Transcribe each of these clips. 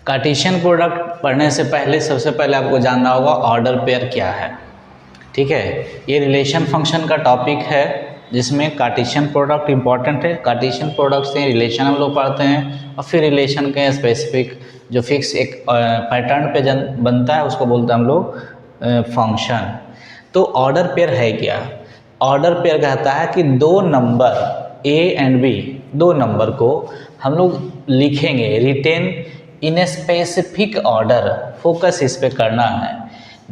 Cartesian product पढ़ने से पहले सबसे पहले आपको जानना होगा ऑर्डर पेयर क्या है। ठीक है, ये रिलेशन फंक्शन का टॉपिक है जिसमें कार्टेशियन प्रोडक्ट इंपॉर्टेंट है। कार्टेशियन प्रोडक्ट से रिलेशन हम लोग पढ़ते हैं और फिर रिलेशन के स्पेसिफिक जो फिक्स एक पैटर्न पे बनता है उसको बोलते हैं हम लोग फंक्शन। तो ऑर्डर पेयर है क्या? ऑर्डर पेयर कहता है कि दो नंबर ए एंड बी, दो नंबर को हम लोग लिखेंगे written in a specific order. Focus इस पे करना है।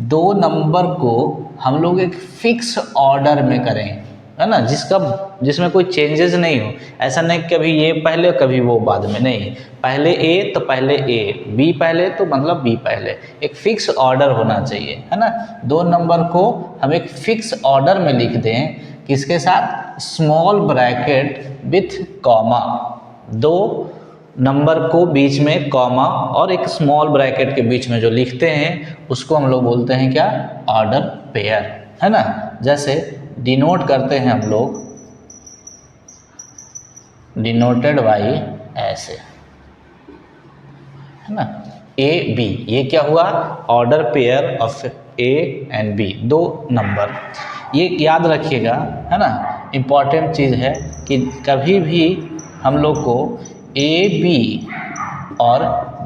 दो नंबर को हम लोग एक फिक्स ऑर्डर में करें, है ना, जिसमें कोई चेंजेस नहीं हो। ऐसा नहीं कभी ये पहले कभी वो बाद में, नहीं, पहले ए तो पहले ए, बी पहले तो मतलब बी पहले, एक फिक्स ऑर्डर होना चाहिए, है ना। दो नंबर को हम एक फिक्स ऑर्डर में लिख दें, किसके साथ? Small bracket with comma. दो नंबर को बीच में कॉमा और एक स्मॉल ब्रैकेट के बीच में जो लिखते हैं उसको हम लोग बोलते हैं क्या? ऑर्डर पेयर, है ना। जैसे डिनोट करते हैं हम लोग, डिनोटेड बाई ऐसे, है ना, ए बी। ये क्या हुआ? Order pair of A and B, दो नंबर। ये याद रखिएगा, है ना, इम्पॉर्टेंट चीज़ है कि कभी भी हम लोग को ए बी और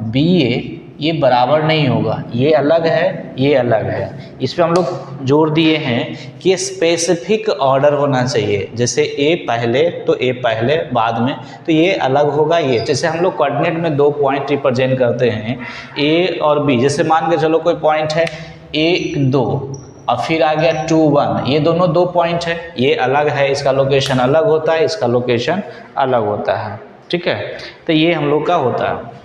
बी ए ये बराबर नहीं होगा, ये अलग है, ये अलग है। इस पे हम लोग जोर दिए हैं कि स्पेसिफिक ऑर्डर होना चाहिए। जैसे ए पहले तो ए पहले, बाद में तो ये अलग होगा। ये जैसे हम लोग कोऑर्डिनेट में दो पॉइंट रिप्रेजेंट करते हैं, ए और बी। जैसे मान के चलो कोई पॉइंट है 1 2 और फिर आ गया 2 1, ये दोनों दो पॉइंट है, ये अलग है, इसका लोकेशन अलग होता है, इसका लोकेशन अलग होता है। ठीक है, तो ये हम लोग का होता है।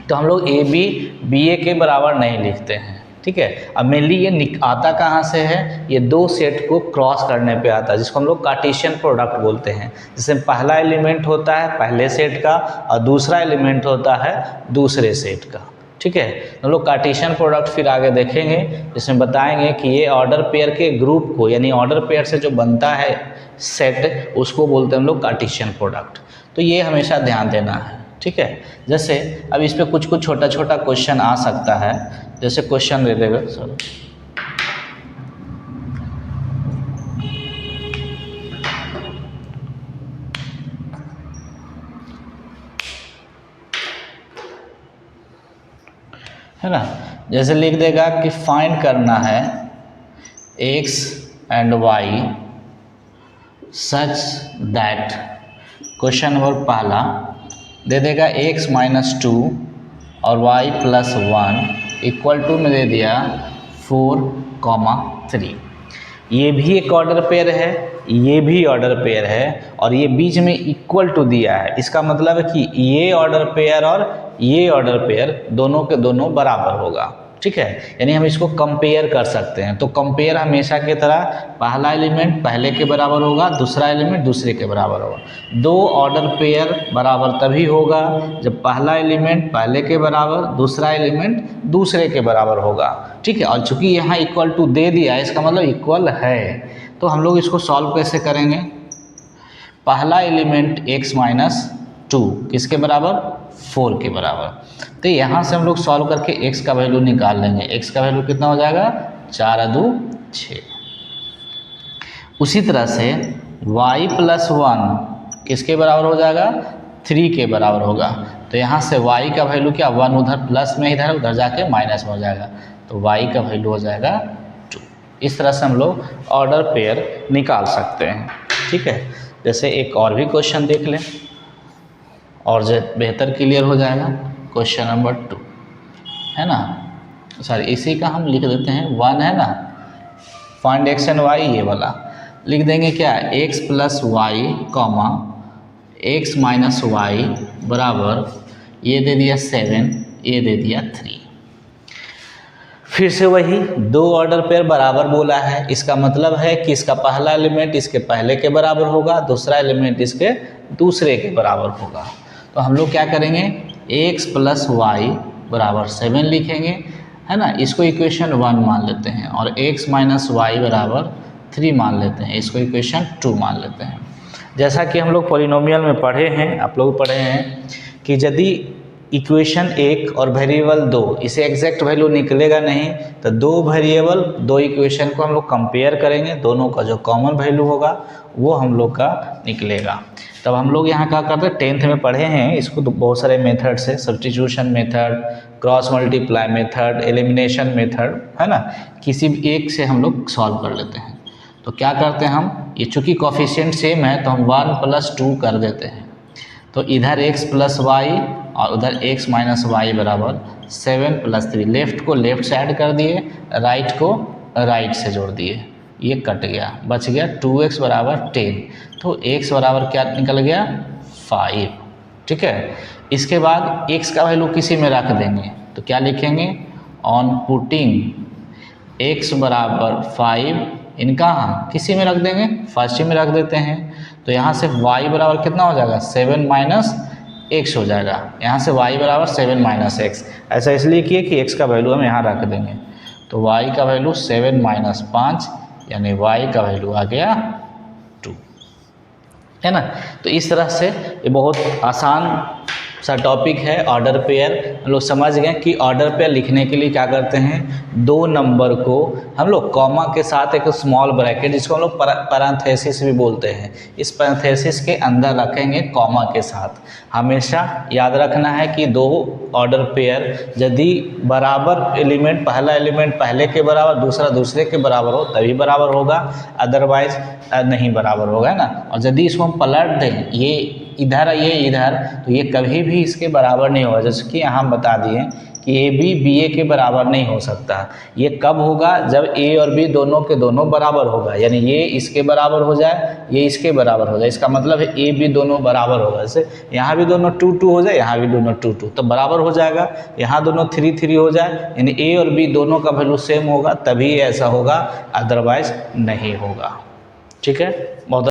तो हम लोग ए बी बी ए के बराबर नहीं लिखते हैं। ठीक है, अब मेनली ये आता कहाँ से है? ये दो सेट को क्रॉस करने पे आता है, जिसको हम लोग कार्टेशियन प्रोडक्ट बोलते हैं। जैसे पहला एलिमेंट होता है पहले सेट का और दूसरा एलिमेंट होता है दूसरे सेट का। ठीक है, हम लोग कार्टेशियन प्रोडक्ट फिर आगे देखेंगे, जिसमें बताएंगे कि ये ऑर्डर पेयर के ग्रुप को, यानी ऑर्डर पेयर से जो बनता है सेट, उसको बोलते हैं हम लोग कार्टेशियन प्रोडक्ट। तो ये हमेशा ध्यान देना है। ठीक है, जैसे अब इस पे कुछ कुछ छोटा छोटा क्वेश्चन आ सकता है। जैसे क्वेश्चन दे देगा सर, है ना, जैसे लिख देगा कि फाइंड करना है x and y such that, question number पहला दे देगा x - 2 और y + 1 इक्वल टू में दे दिया 4, 3। ये भी एक ऑर्डर पेयर है, ये भी ऑर्डर पेयर है और ये बीच में इक्वल टू दिया है। इसका मतलब है कि ये ऑर्डर पेयर और ये ऑर्डर पेयर दोनों के दोनों बराबर होगा। ठीक है, यानी हम इसको कंपेयर कर सकते हैं। तो कंपेयर हमेशा की तरह पहला एलिमेंट पहले के बराबर होगा, दूसरा एलिमेंट दूसरे के बराबर होगा। दो ऑर्डर पेयर बराबर तभी होगा जब पहला एलिमेंट पहले के बराबर, दूसरा एलिमेंट दूसरे के बराबर होगा। ठीक है, और चूंकि यहाँ इक्वल टू दे दिया है, इसका मतलब इक्वल है। तो हम लोग इसको सॉल्व कैसे करेंगे? पहला एलिमेंट x - 2 किसके बराबर? 4 के बराबर। तो यहाँ से हम लोग सॉल्व करके x का वैल्यू निकाल लेंगे। x का वैल्यू कितना हो जाएगा? 4 2 6। उसी तरह से y + 1 किसके बराबर हो जाएगा? 3 के बराबर होगा। तो यहाँ से y का वैल्यू क्या? 1 उधर प्लस में, इधर उधर जाके माइनस में हो जाएगा, तो y का वैल्यू हो जाएगा 2। इस तरह से हम लोग ऑर्डर पेयर निकाल सकते हैं। ठीक है, जैसे एक और भी क्वेश्चन देख लें और जो बेहतर क्लियर हो जाएगा। क्वेश्चन नंबर 2 है ना, सॉरी इसी का हम लिख देते हैं 1, है ना, फाइंड x एंड y, ये वाला लिख देंगे क्या? x + y, x - y बराबर, ये दे दिया 7, ये दे दिया 3। फिर से वही दो ऑर्डर पेयर बराबर बोला है, इसका मतलब है कि इसका पहला एलिमेंट इसके पहले के बराबर होगा, दूसरा एलिमेंट इसके दूसरे के बराबर होगा। तो हम लोग क्या करेंगे? x + y बराबर 7 लिखेंगे, है ना, इसको इक्वेशन 1 मान लेते हैं, और x - y बराबर 3 मान लेते हैं, इसको इक्वेशन 2 मान लेते हैं। जैसा कि हम लोग पॉलिनोमियल में पढ़े हैं, आप लोग पढ़े हैं कि यदि इक्वेशन एक और वेरिएबल दो, इसे एग्जैक्ट वैल्यू निकलेगा नहीं, तो दो वेरिएबल दो इक्वेशन को हम लोग कंपेयर करेंगे, दोनों का जो कॉमन वैल्यू होगा वो हम लोग का निकलेगा। तब हम लोग यहाँ क्या करते हैं, 10th में पढ़े हैं इसको, तो बहुत सारे मेथड से, substitution method, cross multiply method, elimination method, है ना, किसी भी एक से हम लोग सॉल्व कर लेते हैं। तो क्या करते हैं हम, ये चूँकि कोफिशिएंट सेम है तो हम 1 + 2 कर देते हैं, तो इधर x + y और उधर x - y बराबर 7 + 3, लेफ़्ट को लेफ़्ट से ऐड कर दिए, राइट को राइट से जोड़ दिए, ये कट गया, बच गया 2x = 10, तो x बराबर क्या निकल गया 5। ठीक है, इसके बाद x का वैल्यू किसी में रख देंगे, तो क्या लिखेंगे, ऑन पुटिंग x = 5 इनका हाँ किसी में रख देंगे, फर्स्ट ही में रख देते हैं, तो यहाँ से y बराबर कितना हो जाएगा 7 - x हो जाएगा, यहाँ से y बराबर 7 - x, ऐसा इसलिए किए कि x का वैल्यू हम यहाँ रख देंगे, तो y का वैल्यू 7 - 5 यानी y का वैल्यू आ गया 2, है ना। तो इस तरह से ये बहुत आसान सा टॉपिक है ऑर्डर पेयर। हम लोग समझ गए कि ऑर्डर पेयर लिखने के लिए क्या करते हैं, दो नंबर को हम लोग कॉमा के साथ एक स्मॉल ब्रैकेट, जिसको हम लोग पैरेंथेसिस भी बोलते हैं, इस पैरेंथेसिस के अंदर रखेंगे कॉमा के साथ। हमेशा याद रखना है कि दो ऑर्डर पेयर यदि बराबर एलिमेंट, पहला एलिमेंट पहले के बराबर, दूसरा दूसरे के बराबर हो तभी बराबर होगा, अदरवाइज नहीं बराबर होगा, है ना। और यदि इसको हम पलट दें, ये इधर ये इधर, तो ये कभी भी इसके बराबर नहीं होगा। जैसे कि यहाँ बता दिए कि ए बी बी ए के बराबर नहीं हो सकता। ये कब होगा, जब ए और बी दोनों के दोनों बराबर होगा, यानी ये इसके बराबर हो जाए, ये इसके बराबर हो जाए, इसका मतलब है ए बी दोनों बराबर होगा। जैसे यहाँ भी दोनों 2 2 हो जाए, यहाँ भी दोनों 2 2, तो बराबर हो जाएगा। यहाँ दोनों 3 3 हो जाए, यानी ए और बी दोनों का वैल्यू सेम होगा, तभी ऐसा होगा, अदरवाइज नहीं होगा। ठीक है, बहुत